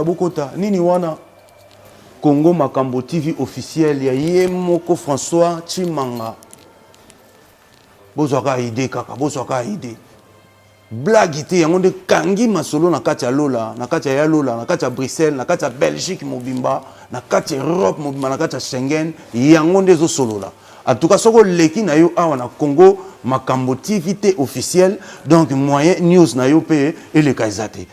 Bokota. Nini wana Congo Makambo TV officiel ya Yemoko François Chimanga. Bozwaka idée kaka, bozwaka idée. Blague ite yango nde kangi masolo na kati ya Lola, na kati ya Lola, na kati ya Bruxelles, na kati ya Belgique mobimba, na kati ya Europe mobimba, na kati ya Schengen, yango nde zo solola. En tout cas, soko leki na yo awa na Congo Makambo TV officiel, donc moyen news na yo pe et le kaizate.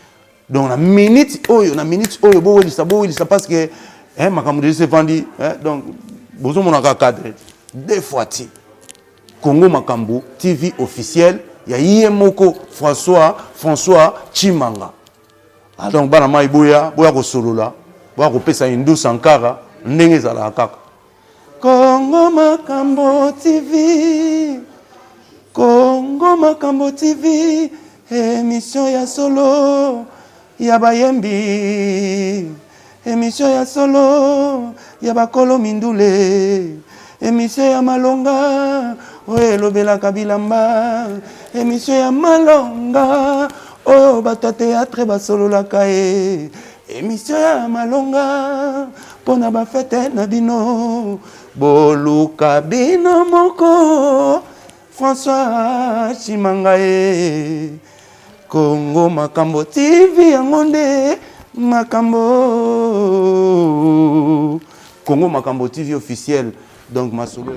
Donc na minute oyo bo welisa parce que Makambo TV se vendi, donc bozo monaka cadre deux fois ti. Congo Makambo TV officiel, ya Yemoko François Chimanga. Ah donc bana mai boya ko solola, boya ko pesa Hindu Sankara, ndenge zala kaka. Congo Makambo TV, Congo Makambo TV, émission ya solo, ya bayembi, émission ya solo, ya bakolo mindule, émission ya malonga, oye lobela kabilamba, émission ya malonga, oh bato théâtre basolo la kae, émission ya malonga, pona ba fete na bino. Boluka bino moko François Chimanga Congo Makambo TV yangonde Makambo Congo Makambo TV officiel donc ma solo.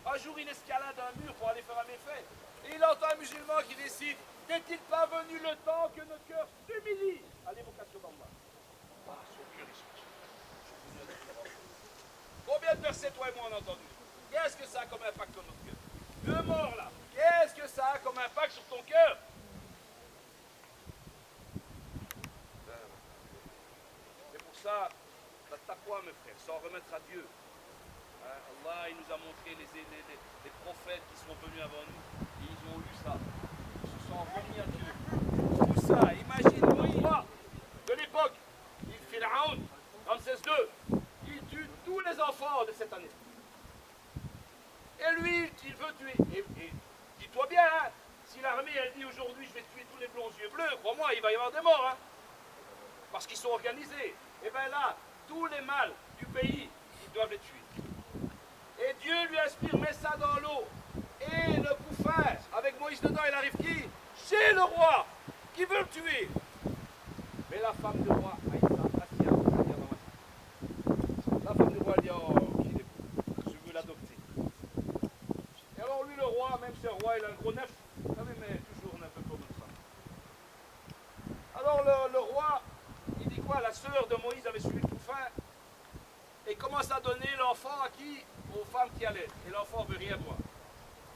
Un jour, il escalade un mur pour aller faire un méfait. Et il entend un musulman qui décide: n'est-il pas venu le temps que notre cœur s'humilie à l'évocation d'Allah? Son cœur est sorti. Combien de versets, toi et moi, on a entendu? Qu'est-ce que ça a comme impact sur notre cœur? Deux morts là. Qu'est-ce que ça a comme impact sur ton cœur? C'est pour ça, t'as quoi, mes frères? S'en remettre à Dieu. Allah, il nous a montré les prophètes qui sont venus avant nous. Et ils ont lu ça. Ils se sont remis à Dieu. Tout ça, imagine Moïse de l'époque. Il Pharaon, Ramsès II. Il tue tous les enfants de cette année. Et lui, il veut tuer. Et dis-toi bien, hein, si l'armée, elle dit aujourd'hui, je vais tuer tous les blonds aux yeux bleus, crois-moi, il va y avoir des morts. Hein, parce qu'ils sont organisés. Et bien là, tous les mâles du pays, ils doivent les tuer. Et Dieu lui inspire, met ça dans l'eau. Et le couffin, avec Moïse dedans, il arrive qui? Chez le roi, qui veut le tuer. Mais la femme du roi, la femme du roi dit: oh, qu'il est beau, je veux l'adopter. Et alors lui, le roi, même si le roi, il a un gros neuf, vous savez, mais toujours un peu comme ça. Alors le roi, il dit quoi? La sœur de Moïse avait suivi le couffin et commence à donner l'enfant à qui? Aux femmes qui allaient. Et l'enfant ne veut rien boire.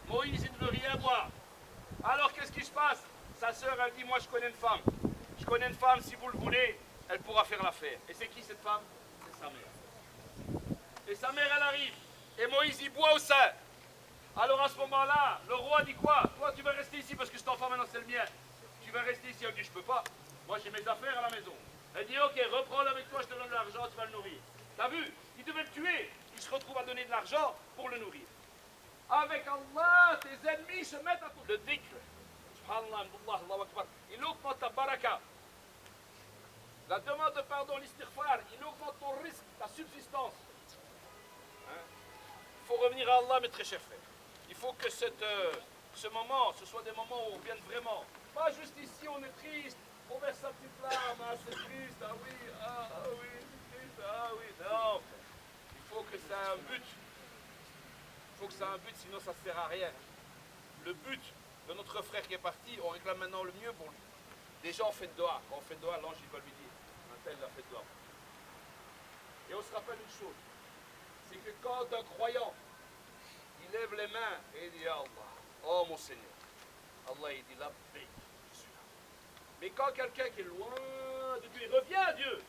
Moïse, il ne veut rien boire. Alors qu'est-ce qui se passe? Sa sœur, elle dit: moi je connais une femme. Je connais une femme, si vous le voulez, elle pourra faire l'affaire. Et c'est qui cette femme? C'est sa mère. Et sa mère, elle arrive. Et Moïse, il boit au sein. Alors à ce moment-là, le roi dit quoi? Toi, tu vas rester ici parce que cet enfant maintenant c'est le mien. Tu vas rester ici. Elle dit: je peux pas. Moi j'ai mes affaires à la maison. Elle dit: ok, reprends-le avec toi, je te donne de l'argent, tu vas le nourrir. T'as vu? Il devait le tuer. Il se retrouve à donner de l'argent pour le nourrir. Avec Allah, tes ennemis se mettent à le dhikr. Subhanallah, Allahu Akbar. Il augmente ta baraka. La demande de pardon, l'istighfar, il augmente ton risque, ta subsistance. Il faut revenir à Allah, mes très chers frères. Il faut que ce moment, ce soit des moments où on vienne vraiment. Pas juste ici, on est triste, on verse sa petite larme, ah c'est triste, ah oui, c'est triste, ah oui, non. Il faut que ça ait un but. Il faut que ça ait un but, sinon ça ne sert à rien. Le but de notre frère qui est parti, on réclame maintenant le mieux pour lui. Déjà on fait de doha. Quand on fait de doha, l'ange il va lui dire: un tel a fait de doha. Et on se rappelle une chose, c'est que quand un croyant, il il lève les mains et il dit Allah, oh mon Seigneur. Allah il dit la paix, je suis là. Mais quand quelqu'un qui est loin de Dieu, il revient à Dieu.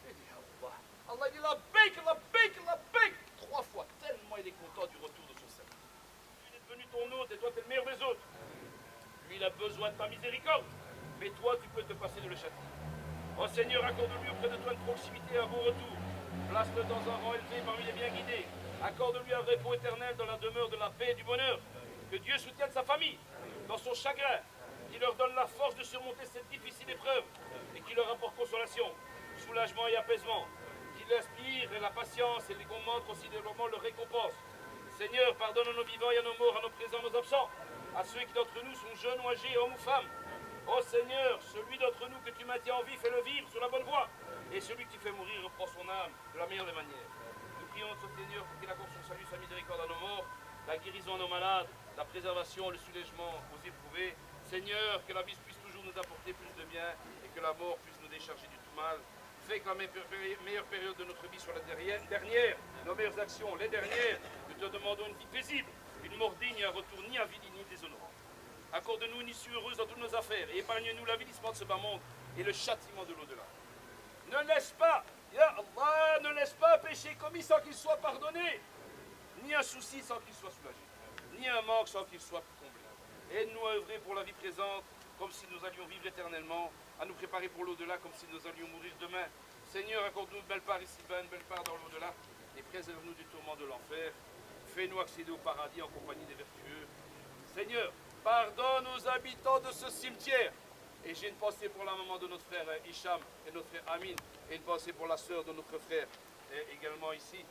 Il dit Allah. Allah il dit la paix, la paix, la paix. 3 fois, tellement il est content du retour de son Seigneur. Il est devenu ton hôte et toi tu es le meilleur des autres. Lui il a besoin de ta miséricorde. Mais toi tu peux te passer de le châtier. Oh Seigneur, accorde-lui auprès de toi une proximité et un bon retour. Place-le dans un rang élevé parmi les bien guidés. Accorde-lui un repos éternel dans la demeure de la paix et du bonheur. Que Dieu soutienne sa famille dans son chagrin, qu'il leur donne la force de surmonter cette difficile épreuve et qu'il leur apporte consolation, soulagement et apaisement. Qu'il inspire la patience et les montre considérablement leur récompense. Seigneur, pardonne à nos vivants et à nos morts, à nos présents, à nos absents, à ceux qui d'entre nous sont jeunes ou âgés, hommes ou femmes. Oh Seigneur, celui d'entre nous que tu maintiens en vie, fais-le vivre sur la bonne voie. Et celui qui fait mourir reprend son âme de la meilleure des manières. Nous prions notre Seigneur pour qu'il accorde son salut, sa miséricorde à nos morts, la guérison à nos malades, la préservation, le soulagement aux éprouvés. Seigneur, que la vie puisse toujours nous apporter plus de bien et que la mort puisse nous décharger du tout mal. Fais que la meilleure période de notre vie soit la dernière, nos meilleures actions, les dernières. Nous te demandons une vie paisible, une mort digne et un retour ni avili ni déshonorant. Accorde-nous une issue heureuse dans toutes nos affaires et épargne-nous l'avilissement de ce bas monde et le châtiment de l'au-delà. Ne laisse pas, ya Allah, ne laisse pas un péché commis sans qu'il soit pardonné, ni un souci sans qu'il soit soulagé, ni un manque sans qu'il soit comblé. Aide-nous à œuvrer pour la vie présente comme si nous allions vivre éternellement, à nous préparer pour l'au-delà comme si nous allions mourir demain. Seigneur, accorde-nous une belle part ici-bas, une belle part dans l'au-delà et préserve-nous du tourment de l'enfer. Fais-nous accéder au paradis en compagnie des vertueux. Seigneur, pardonne aux habitants de ce cimetière. Et j'ai une pensée pour la maman de notre frère Hicham et notre frère Amin. Et une pensée pour la sœur de notre frère également ici.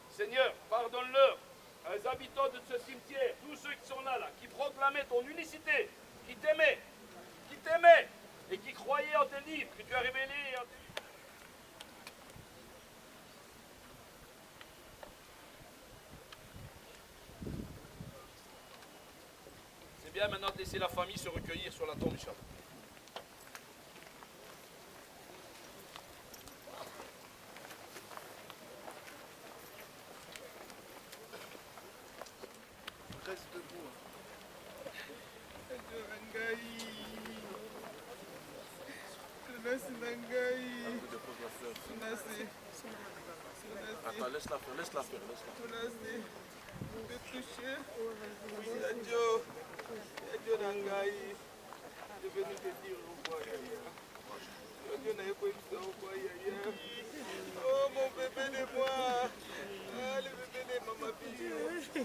Seigneur, pardonne-leur, les habitants de ce cimetière, tous ceux qui sont là, qui proclamaient ton unicité, qui t'aimaient, et qui croyaient en tes livres, que tu as révélés en tes livres. C'est bien maintenant de laisser la famille se recueillir sur la tombe, Inch'Allah. Reste debout. Attends, laisse-la faire, laisse-la faire. Vous êtes touché? Oui, Adjo. Adjo Nangaï. Je vais nous te dire au revoir, Yaya. Adjo n'a pas eu ça au revoir, Yaya. Oh, mon bébé de moi. Ah, le bébé de maman Bio. Reste un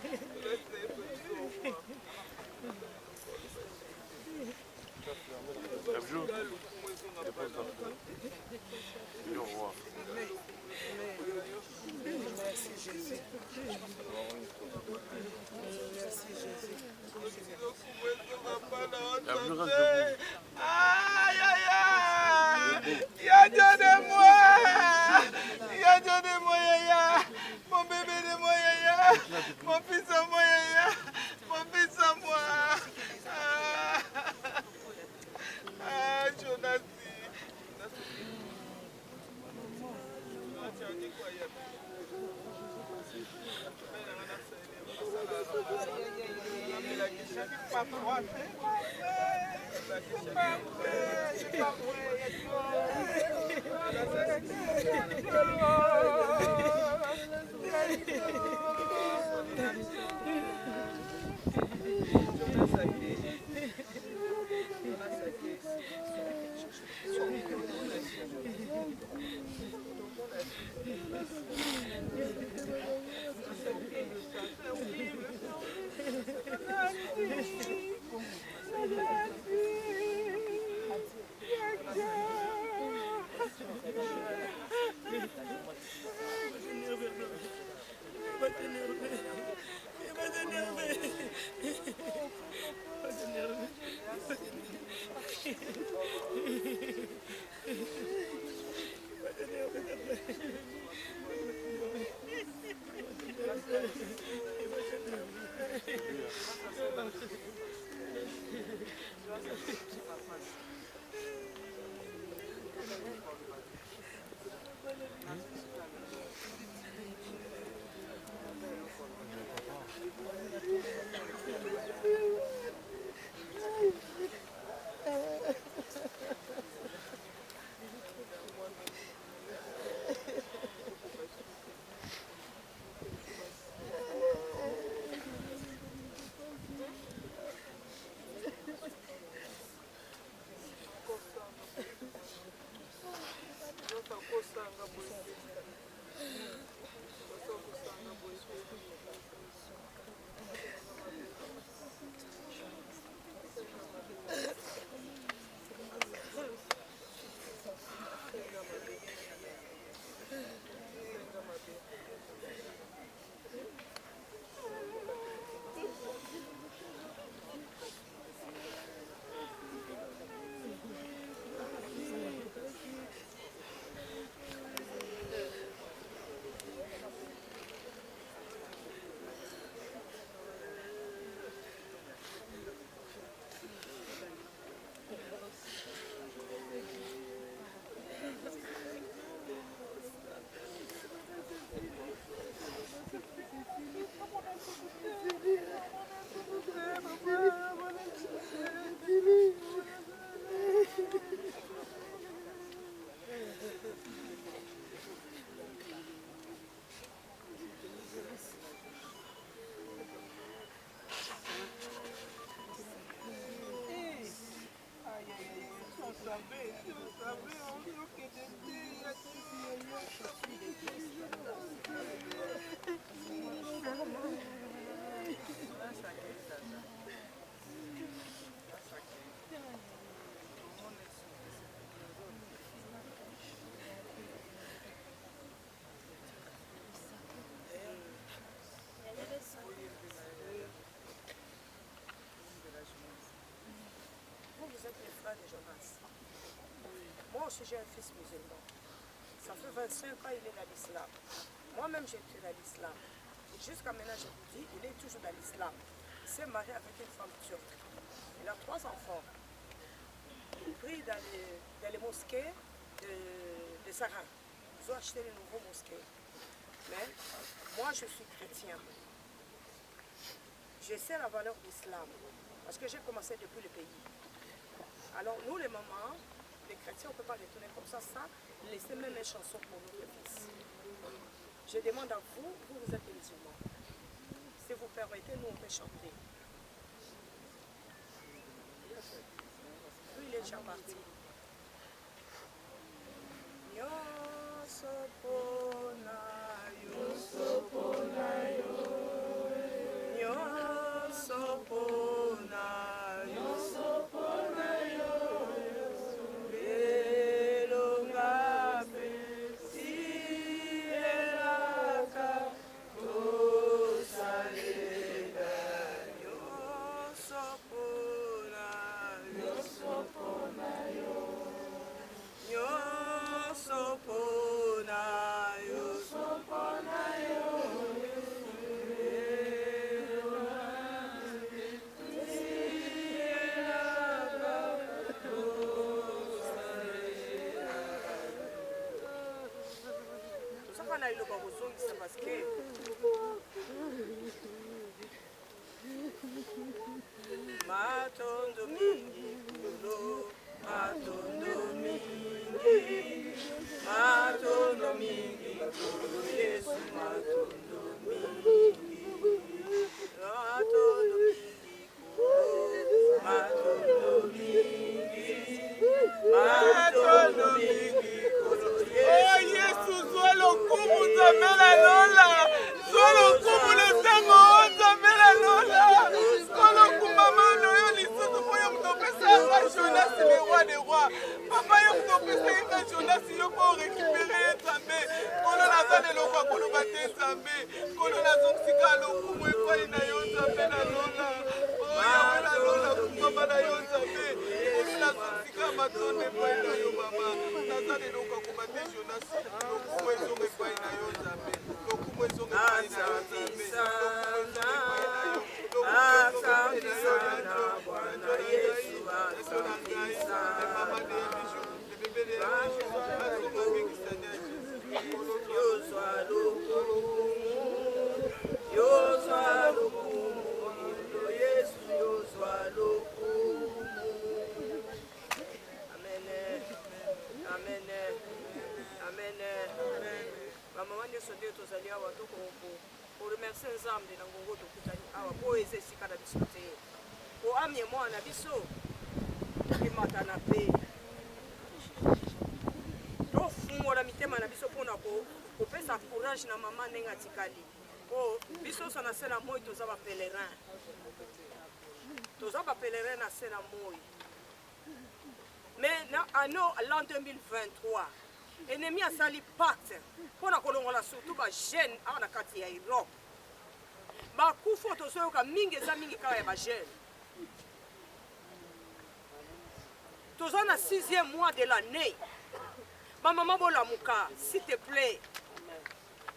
peu de ça au revoir. Abjou, dépose-la. Dis au revoir. Merci Jésus. Merci Jésus. Abjou, reste debout. Aïe, aïe, aïe. Yaya de moi. Yaya de moi, Yaya. Mon bébé de moi, Yaya. Mon fils à moi, Yaya. Mon fils à moi. Ah, Jonas. frère de Jonas. Moi aussi, j'ai un fils musulman. Ça fait 25 ans qu'il est dans l'islam. Moi-même, j'étais dans l'islam. Jusqu'à maintenant, je vous dis, il est toujours dans l'islam. Il s'est marié avec une femme turque. Il a 3 enfants. Il prie dans les mosquées de Sahara. Ils ont acheté les nouveaux mosquées. Mais moi, je suis chrétien. Je sais la valeur de l'islam. Parce que j'ai commencé depuis le pays. Alors, nous, les mamans, les chrétiens, on ne peut pas retourner comme ça. Laissez même une chanson pour notre fils. Je demande à vous, vous êtes des musulmans. Si vous permettez, nous, on peut chanter. Lui, il est déjà parti. Matondo mingi kulo, matondo mingi, matondo mingi kulo, Yesu matondo mingi, matondo mingi kulo, matondo mingi, matondo mingi kulo, Yesu zolo kumu zamela lola, zolo kumu le tango zamela lola, zolo kumama noyo lisusu moyo mtopesa nga Jonas le roi des rois, papa yo mtopesa nga Jonas yo pour récupérer Nzambe, kolo nazale lokwa kolo bate Nzambe, kolo nazongisika lokumu ekwai na yo Nzambe na lola, oyo na lola kumama na yo Nzambe, kolo nazongisika matonde ekwai na yo mama, nazale lokwa kubate Jonas, lokumu ezonga ekwai na yo Nzambe, lokumu ezonga ekwai na yo Nzambe, lokumu ezonga ekwai na yo, asante sana Bwana Yesu, asante sana mama de Yesu, bebe de Yesu, asante mingi sana Yesu, yozwa lokumu, yozwa lokumu, Yesu yozwa lokumu. Amen, amen, amen. Mama wande sonde tozali awa toko pour remercier Nzambe na ngongo tokutani awa po ezesika na biso te po amye mwana biso emata na pe tofungola mitema na biso mpona kopesa courage na mama ndenge atikali po biso so na se na moi toza bapelerin na se na moi mais en l'an 2023 ennemi asali pacte mpona kolongola surtout bajeune awa na kati ya Europe bakufa tozoyoka mingi eza mingi kaka ya bajeune toza na 6e mois de l'année bamama bolamuka s'il te plaît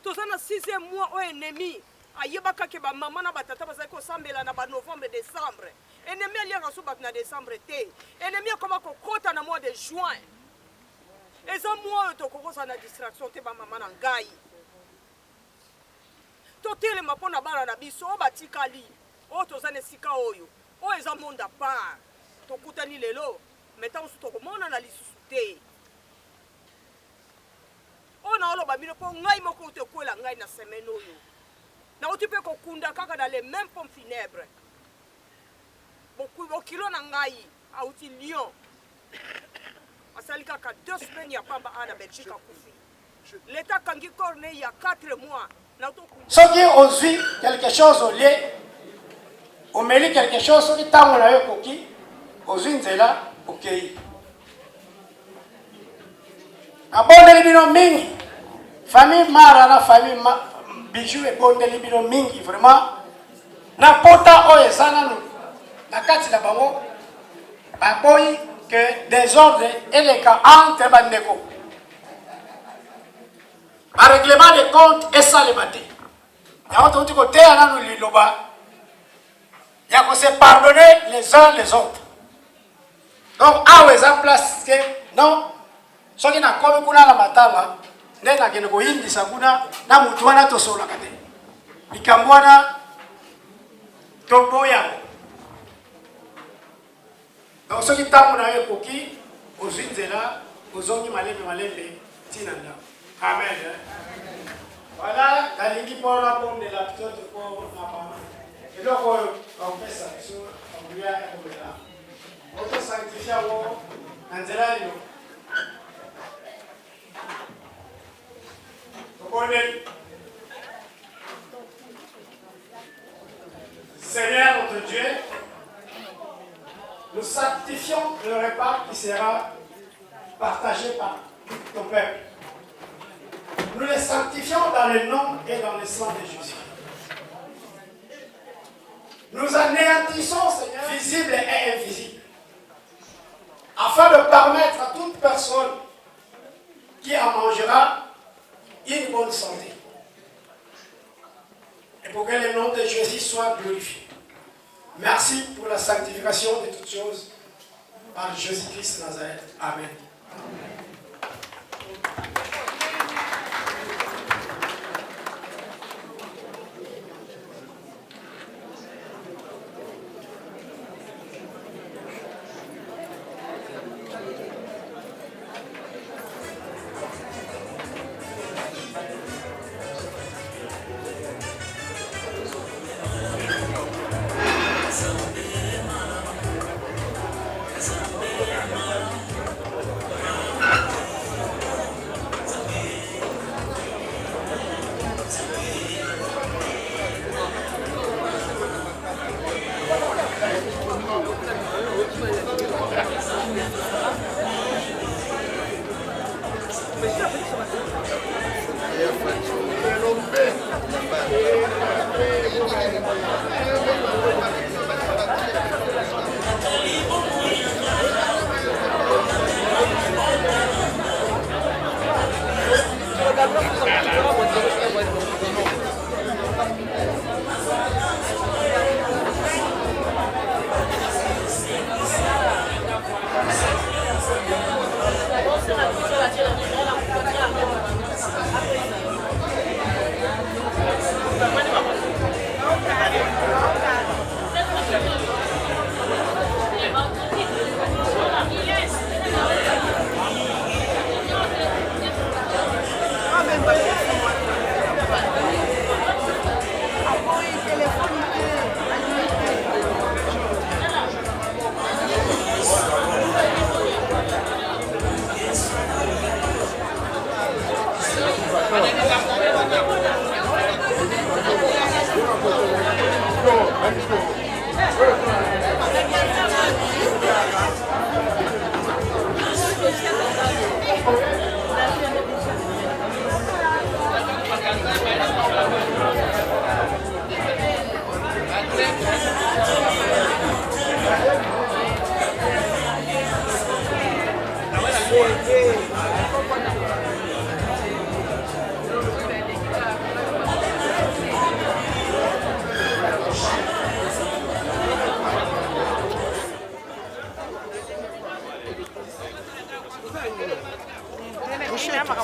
toza na 6e mois oyo ennemi ayebaka ke bamama na batata bazali kosambela na banovembre décembre ennemi aliaka so bato na décembre te ennemi akoma kokota na mois de juin eza mois oyo tokokosa na distraction te bamama na ngai totelema mpo na bana na biso oyo batikali oyo toza na esika oyo eza monde à part tokutani lelo me ntango mosusu tokomona na lisusu te oyo naoloba bino mpo ngai moko tokwela ngai na semaine oyo nauti mpe kokunda kaka na les mêmes pompes funèbres bokilo na ngai auti Lyon asali kaka 2 semaines ya pamba ana Belgique akufi l'état kangi corne il y a 4 mois soki ozwi quelque chose olie omeli quelque chose soki ntango na yo ekoki ozwi nzela okei abondeli bino mingi famille Mara na famille Bijou ebondeli bino mingi vraiment na pota oyo eza nanu na kati na bango baboyi que désordre et les cas entre bandeko. Un règlement de compte et ça les matés. Il y a autre côté, il y a nous liloba. Il y a qu'on se pardonner les uns les autres. Donc, à où est en place que non, ce qui n'a pas comme la matala, n'est pas que nous indi sakuna, na mutuana to sola kate. Ikambwana to boya. Donc, ce qui t'a mon aïe koki, aux unzela, aux ongi malembe, tinanda. Amen. Voilà, la ligue pour la bombe de la petite pour la maman. Et donc, on fait ça, on lui a un là. On peut sanctifier en Angelario. Seigneur notre Dieu, nous sanctifions le repas qui sera partagé par ton peuple. Nous les sanctifions dans le nom et dans le sang de Jésus. Nous anéantissons, Seigneur, visible et invisible, afin de permettre à toute personne qui en mangera une bonne santé. Et pour que le nom de Jésus soit glorifié. Merci pour la sanctification de toutes choses par Jésus-Christ Nazareth. Amen.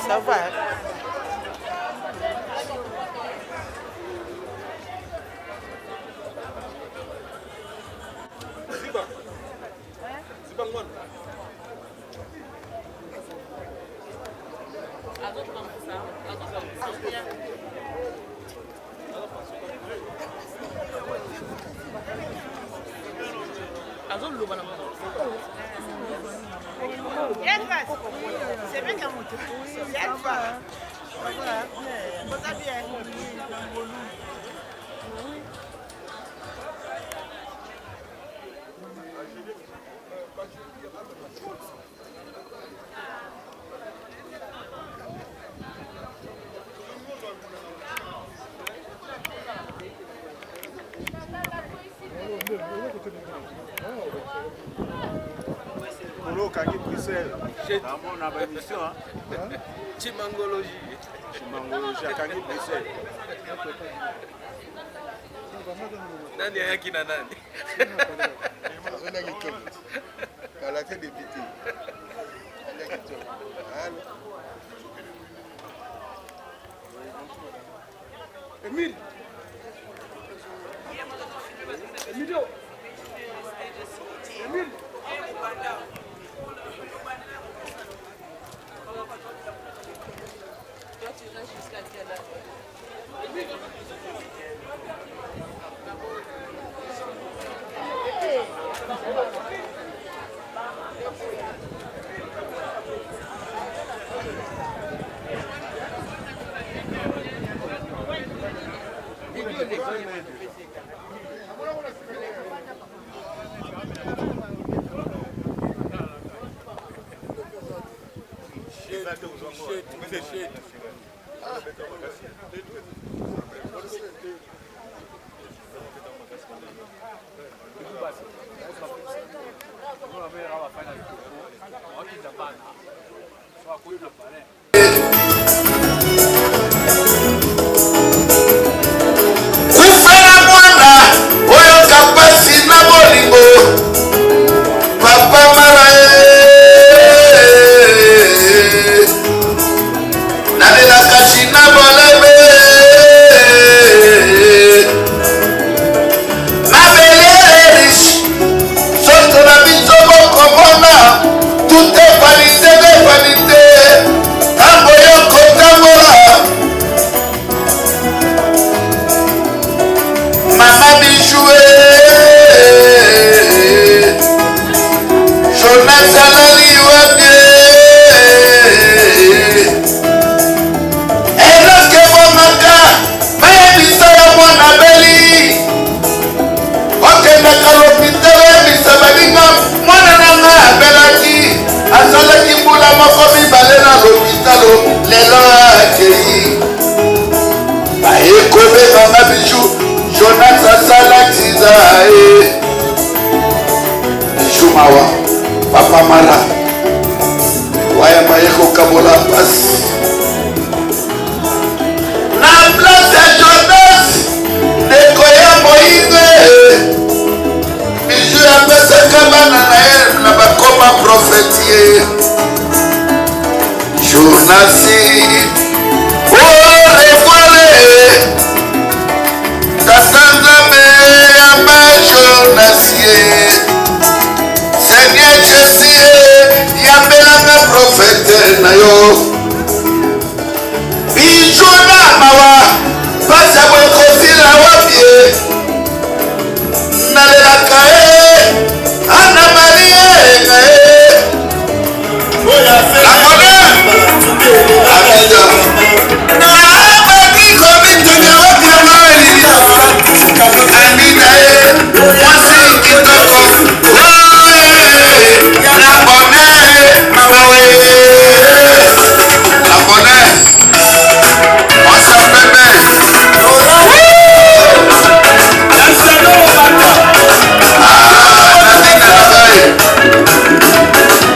Ça va. C'est bien qu'un moto. Solo Kangi Bruxelles. On a une émission. Chimangologie. Chimangologie à Kangi Bruxelles. Nani ayaki na nani? La tête député. Emile. Emilio. Emile. Toi, tu restes jusqu'à quelle heure? Kufana mwana oyo kapasi na bolingo papa mara nalelaka china bolebe mabele riche soto na biso bokomona tute vanité de vanité tango yokotambola Mama Bijoué Jonas Alali Wabie Eloke Bomaka Maya Bisaya Mwana Beli Okendaka lopitalo Bisa Balinga Mwana Nanga Belaki Asalaki Mbula Moko Mibale na lopitalo Lelo Akei Baekobe Mama Bijou Jonas Asalakiza Jumawa Papa Mara Waya Mayeko Kabola Pass Na place Jonas Nekoya Moïse Bijou ya pesa kabana na bakoma prophétie Jonasi Oh revoile Tatanzame Amba Jonasie Seigneur Jessie Yambelanga prophète na yo Bijou na mawa Pasa mwekosila wapie Nalelaka Ana Maria Amida Naabaki komitunya wapia Amida Mwasi kitoko Nabone Mawawe Nabone Mwasa pepe Nazina nabaye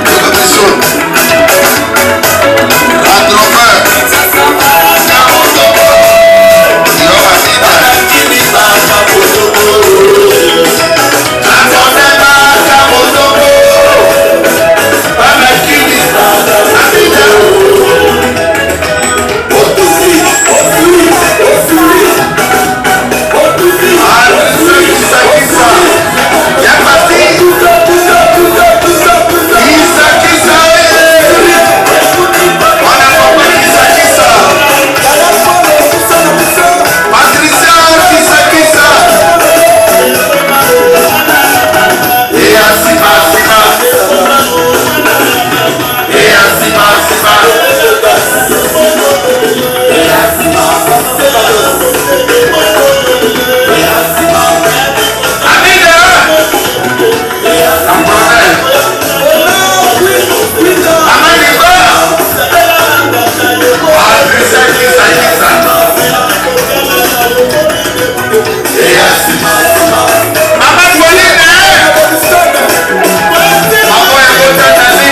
Tukubisun Andromer Kamozobo Yo Amida Mama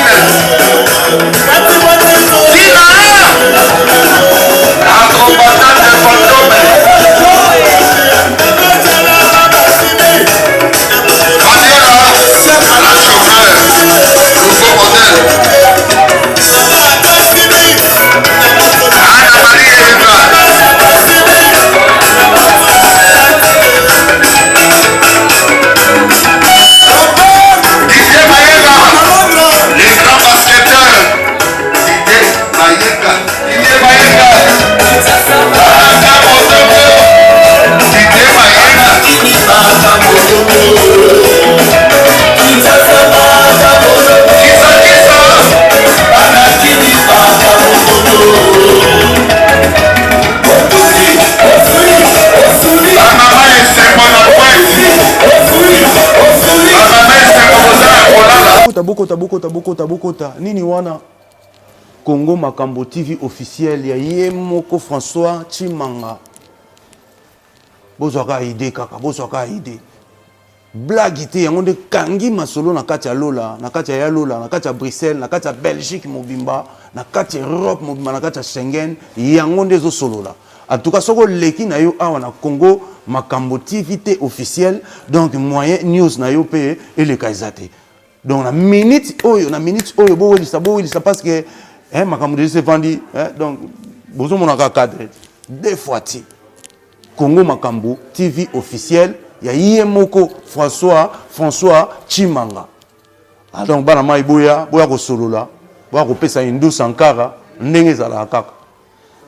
bokota nini wana Congo Makambo TV officiel ya Yemoko François Chimanga bozwaka idée kaka bozwaka idée blague te yango nde kangi masolo na kati ya lola na kati ya lola na kati ya Bruxelles na kati ya Belgique mobimba na kati ya Europe mobimba na kati ya Schengen yango nde zo solola en tout cas soko leki na yo awa na Congo Makambo TV te officiel donc moyen news na yo pe et le kaizate donc na minute oyo bo welisa parce que Makambo TV se vendi donc bozo monaka cadre deux fois ti Congo Makambo TV officiel ya Yemoko François Chimanga. Donc bana mai boya ko solola, boya ko pesa Hindu Sankara ndenge zala kaka.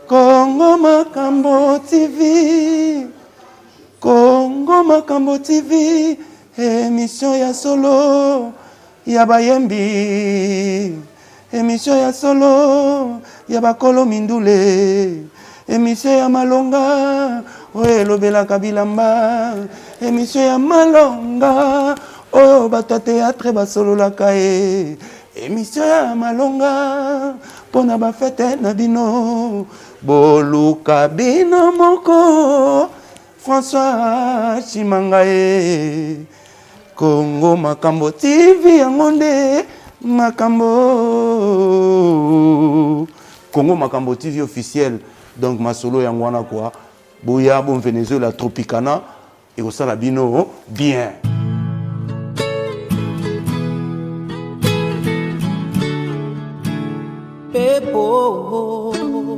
Congo Makambo TV. Congo Makambo TV émission ya solo ya bayembi. Émission ya solo ya bakolo mindule. Émission ya malonga oye lobelaka bilamba émission ya malonga oyo bato ya théâtre basololaka ye émission ya malonga mpona bafete na bino boluka bino moko François Chimanga ye Congo Makambo TV yango nde Makambo Congo Makambo TV officiel donc masolo yango wana quoi boya bon Venezuela Tropicana et au salabino bien Pepo